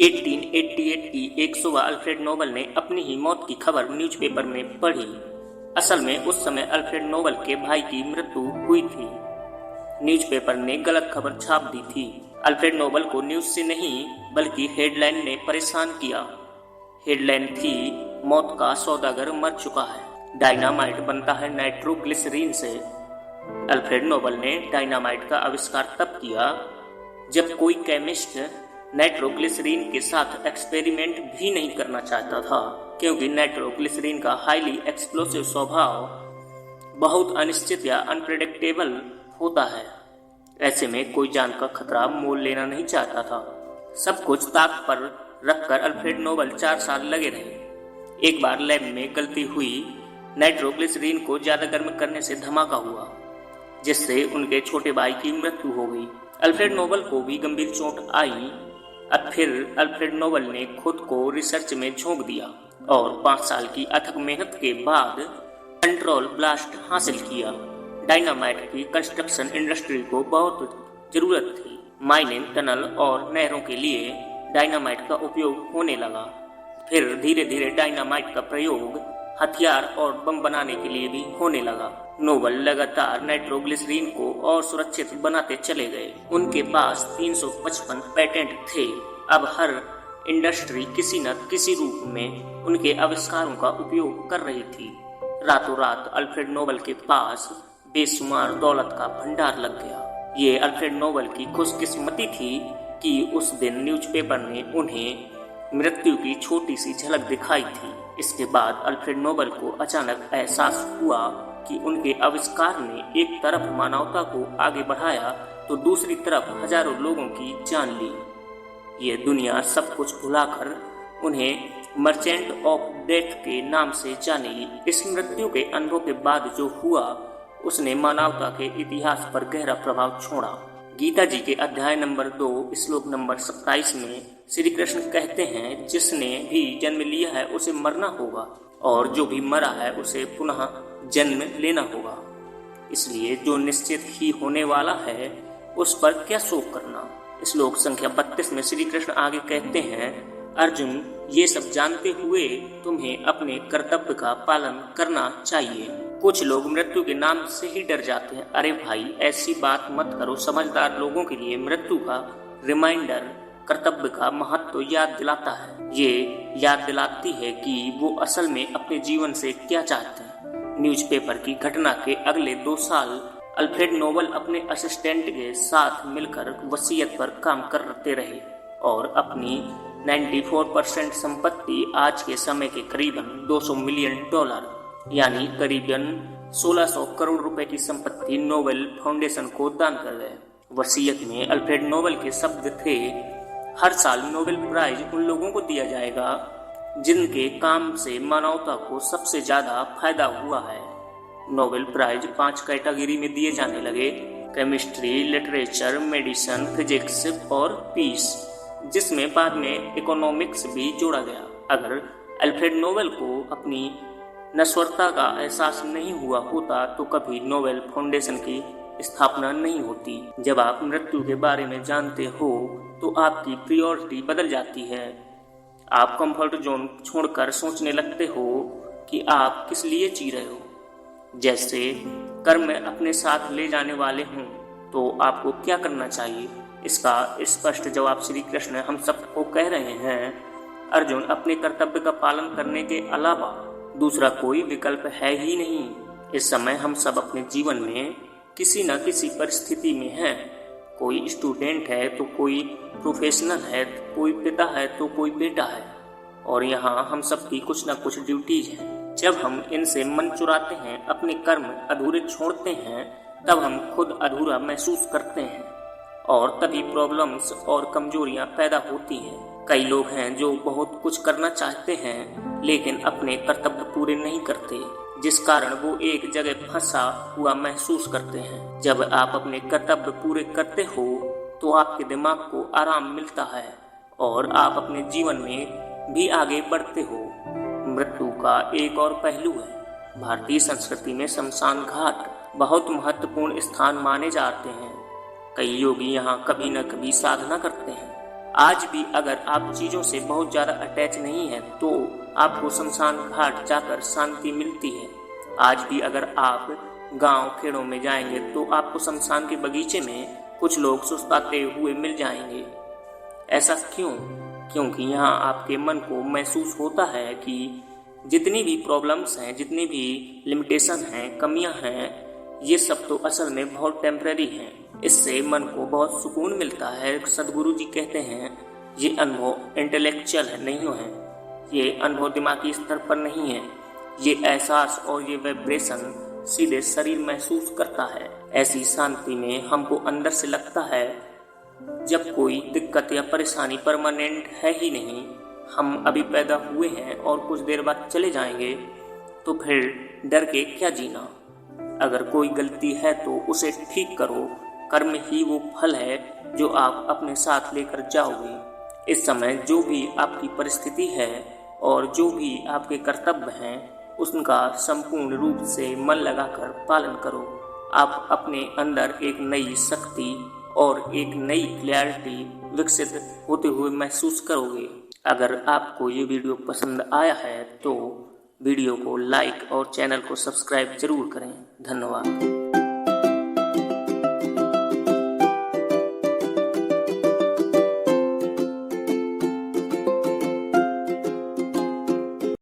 1888 की एक सुबह अल्फ्रेड नोबल ने अपनी ही मौत की खबर न्यूज़पेपर में पढ़ी। असल में उस समय अल्फ्रेड नोबल के भाई की मृत्यु हुई थी। न्यूज़पेपर ने गलत खबर छाप दी थी। अल्फ्रेड नोबल को न्यूज़ से नहीं बल्कि हेडलाइन ने परेशान किया। हेडलाइन थी, मौत का सौदागर मर चुका है, डायनामाइट बनता है नाइट्रोग्लिसरीन से। अल्फ्रेड नोबल ने डायनामाइट का आविष्कार तब किया जब कोई केमिस्ट नाइट्रोग्लिसरीन के साथ एक्सपेरिमेंट भी नहीं करना चाहता था, क्योंकि नाइट्रोग्लिसरीन का हाईली एक्सप्लोसिव स्वभाव बहुत अनिश्चित या अनप्रेडिक्टेबल होता है। ऐसे में कोई जान का खतरा मोल लेना नहीं चाहता था। सब कुछ ताक पर रखकर अल्फ्रेड नोबल 4 साल लगे रहे। एक बार लैब में गलती हुई, नाइट्रोग्लिसरीन को ज्यादा गर्म करने से धमाका हुआ, जिससे उनके छोटे भाई की मृत्यु हो गई। अल्फ्रेड नोबल को भी गंभीर चोट आई। अब फिर अल्फ्रेड नोबल ने खुद को रिसर्च में झोंक दिया और 5 साल की अथक मेहनत के बाद कंट्रोल ब्लास्ट हासिल किया। डायनामाइट की कंस्ट्रक्शन इंडस्ट्री को बहुत जरूरत थी। माइनिंग, टनल और नहरों के लिए डायनामाइट का उपयोग होने लगा। फिर धीरे धीरे डायनामाइट का प्रयोग हथियार और बम बनाने के लिए भी होने लगा। नोबल लगातार नाइट्रोग्लिसरीन को और सुरक्षित बनाते चले गए। उनके पास 355 पेटेंट थे। अब हर इंडस्ट्री किसी न किसी रूप में उनके आविष्कारों का उपयोग कर रही थी। रातों रात अल्फ्रेड नोबल के पास बेशुमार दौलत का भंडार लग गया। ये अल्फ्रेड नोबल की खुशकिस्मती थी कि उस दिन न्यूज़पेपर ने उन्हें मृत्यु की छोटी सी झलक दिखाई थी। इसके बाद अल्फ्रेड नोबल को अचानक एहसास हुआ कि उनके आविष्कार ने एक तरफ मानवता को आगे बढ़ाया तो दूसरी तरफ हजारों लोगों की जान ली। ये दुनिया सब कुछ भुलाकर उन्हें मर्चेंट ऑफ डेथ के नाम से जानेगी। इस मृत्यु के अनुभव के बाद जो हुआ उसने मानवता के इतिहास पर गहरा प्रभाव छोड़ा। गीता जी के अध्याय नंबर 2 श्लोक नंबर 27 में श्री कृष्ण कहते हैं, जिसने भी जन्म लिया है उसे मरना होगा और जो भी मरा है उसे पुनः जन्म लेना होगा। इसलिए जो निश्चित ही होने वाला है उस पर क्या शोक करना। श्लोक संख्या 32 में श्री कृष्ण आगे कहते हैं, अर्जुन, ये सब जानते हुए तुम्हें अपने कर्तव्य का पालन करना चाहिए। कुछ लोग मृत्यु के नाम से ही डर जाते हैं। अरे भाई, ऐसी बात मत करो। समझदार लोगों के लिए मृत्यु का रिमाइंडर कर्तव्य का महत्व याद दिलाता है। ये याद दिलाती है कि वो असल में अपने जीवन से क्या चाहते हैं। न्यूज़पेपर की घटना के अगले 2 साल अल्फ्रेड नोबल अपने असिस्टेंट के साथ मिलकर वसीयत पर काम करते रहे और अपनी 94% संपत्ति, आज के समय के करीबन $200 मिलियन यानी करीबन 1600 करोड़ रुपए की संपत्ति नोबेल फाउंडेशन को दान कर गए। वसीयत में अल्फ्रेड नोबल के शब्द थे, हर साल नोबेल प्राइज उन लोगों को दिया जाएगा जिनके काम से मानवता को सबसे ज्यादा फायदा हुआ है। नोबेल प्राइज 5 कैटेगरी में दिए जाने लगे, केमिस्ट्री, लिटरेचर, मेडिसिन, फिजिक्स और पीस, जिसमें बाद में इकोनॉमिक्स भी जोड़ा गया। अगर अल्फ्रेड नोबल को अपनी नश्वरता का एहसास नहीं हुआ होता तो कभी नोबेल फाउंडेशन की स्थापना नहीं होती। जब आप मृत्यु के बारे में जानते हो तो आपकी प्रायोरिटी बदल जाती है। आप कंफर्ट जोन छोड़कर सोचने लगते हो कि आप किस लिए जी रहे हो। जैसे कर्म अपने साथ ले जाने वाले हों तो आपको क्या करना चाहिए। इसका स्पष्ट जवाब श्री कृष्ण हम सबको कह रहे हैं, अर्जुन, अपने कर्तव्य का पालन करने के अलावा दूसरा कोई विकल्प है ही नहीं। इस समय हम सब अपने जीवन में किसी न किसी परिस्थिति में हैं। कोई स्टूडेंट है तो कोई प्रोफेशनल है, कोई पिता है तो कोई बेटा है, और यहाँ हम सब की कुछ न कुछ ड्यूटीज हैं। जब हम इनसे मन चुराते हैं, अपने कर्म अधूरे छोड़ते हैं, तब हम खुद अधूरा महसूस करते हैं और तभी प्रॉब्लम्स और कमजोरियां पैदा होती हैं। कई लोग हैं जो बहुत कुछ करना चाहते हैं लेकिन अपने कर्तव्य पूरे नहीं करते, जिस कारण वो एक जगह फंसा हुआ महसूस करते हैं। जब आप अपने कर्तव्य पूरे करते हो तो आपके दिमाग को आराम मिलता है और आप अपने जीवन में भी आगे बढ़ते हो। मृत्यु का एक और पहलू है। भारतीय संस्कृति में शमशान घाट बहुत महत्वपूर्ण स्थान माने जाते हैं। कई योगी यहाँ कभी न कभी साधना करते हैं आज भी अगर आप चीजों से बहुत ज्यादा अटैच नहीं है तो आपको शमशान घाट जाकर शांति मिलती है। आज भी अगर आप गांव खेड़ों में जाएंगे तो आपको शमशान के बगीचे में कुछ लोग सुस्ताते हुए मिल जाएंगे। ऐसा क्यों? क्योंकि यहाँ आपके मन को महसूस होता है कि जितनी भी प्रॉब्लम्स हैं, जितनी भी लिमिटेशन हैं, कमियां हैं, ये सब तो असल में बहुत टेम्परेरी हैं। इससे मन को बहुत सुकून मिलता है। सदगुरु जी कहते हैं ये अनुभव इंटेलेक्चुअल नहीं है, ये अनुभव दिमागी स्तर पर नहीं है, ये एहसास और ये वाइब्रेशन सीधे शरीर महसूस करता है। ऐसी शांति में हमको अंदर से लगता है जब कोई दिक्कत या परेशानी परमानेंट है ही नहीं, हम अभी पैदा हुए हैं और कुछ देर बाद चले जाएंगे, तो फिर डर के क्या जीना। अगर कोई गलती है तो उसे ठीक करो। कर्म ही वो फल है जो आप अपने साथ लेकर जाओगे। इस समय जो भी आपकी परिस्थिति है और जो भी आपके कर्तव्य हैं, उनका संपूर्ण रूप से मन लगाकर पालन करो। आप अपने अंदर एक नई शक्ति और एक नई क्लैरिटी विकसित होते हुए महसूस करोगे। अगर आपको ये वीडियो पसंद आया है तो वीडियो को लाइक और चैनल को सब्सक्राइब जरूर करें। धन्यवाद।